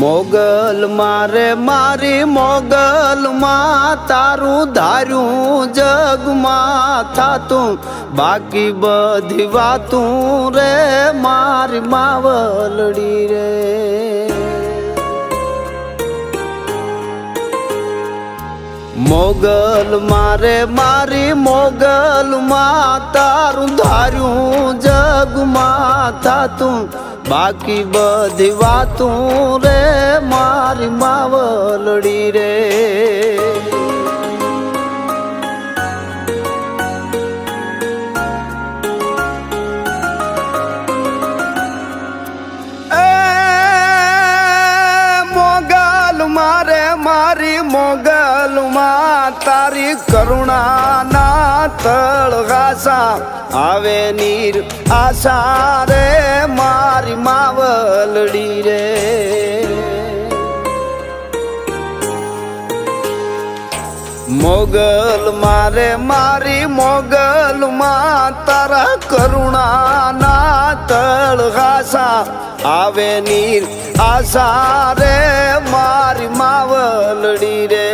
મોગલ મારે મારી મોગલ માં તારું ધાર્યું જગમાં થાતું બાકી બધી વાતું રે મારી માવલડી રે મોગલ મારે મારી મોગલ માં તારું ધાર્યું જગમાં થાતું બાકી બધી વાતું રે મારી માવલડી રે મોગલ મારે મારી મોગલ માં તારી કરુણા ના તળગાસા આવે નીર આશા રે મારી માવલડી રે મોગલ મારે મારી મોગલ માં તારા કરુણા ના તળગાસા આવે નીર આશા રે મારી માવલડી રે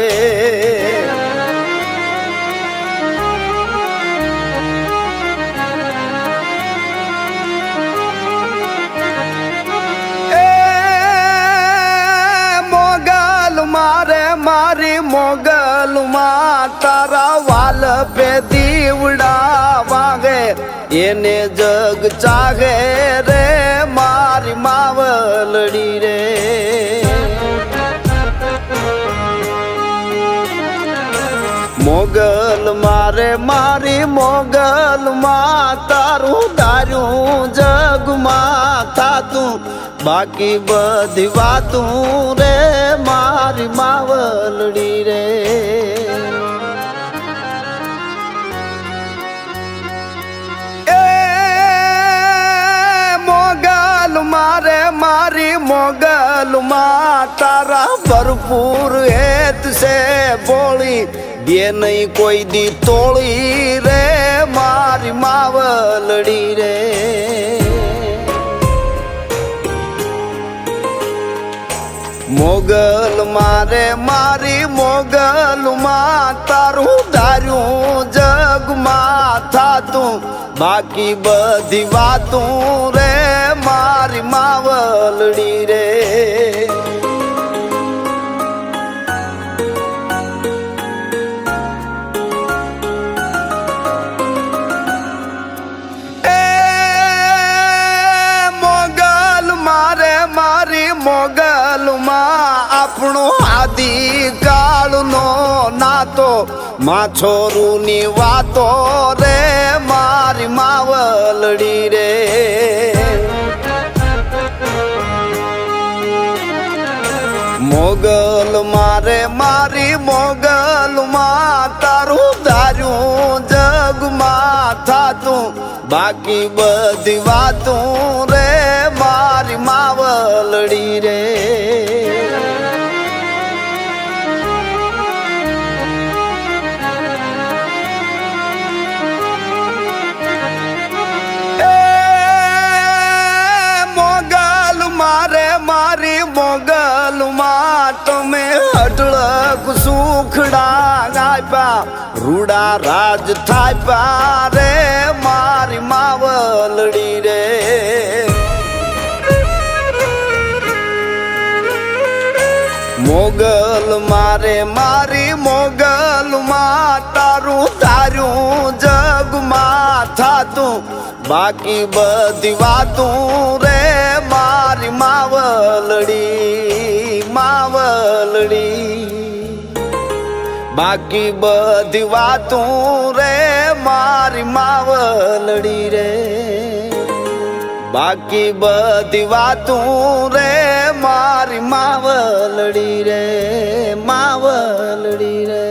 મારે મારી મોગલ માં તારા વાલ પે દીવડા વાગે એને જગ ચાહે રે મારી માવલડી રે મોગલ મારે મારી મોગલ માં તારું ધાર્યું જગમાં થાતું બાકી બધી વાતું રે મારી માવલડી રે મોગલ મારે મારી મોગલ માં તારા ભરપૂર હેત છે બોળી બે નહીં કોઈ દી તોળી રે મારી માવલડી રે મોગલ મારે મારી મોગલ માં તારું ધાર્યું જગમાં થાતું બાકી બધી વાતું રે મારી માવલડી રે મોગલ માં આપણો આદિ કાળ નો નાતો માછોરું ની વાતો રે મારી માવલડી રે મોગલ મારે મારી મોગલ માં તારું ધાર્યું જગમાં થાતું બાકી બધી વાતું રે મારી માવલડી રે મોગલ મારે મારી મોગલ માં તમે અઢળક સુખડા આપ્યા રૂડા રાજ થાપ્યા રે મારી માવલડી રે મોગલ મારે મારી મોગલ માં તારું ધાર્યું જગમાં થાતું બાકી બધી વાતું રે મારી માવલડી માવલડી બાકી બધી વાતું રે મારી માવલડી રે બાકી બધી વાતું રે મારી માવલડી રે માવલડી રે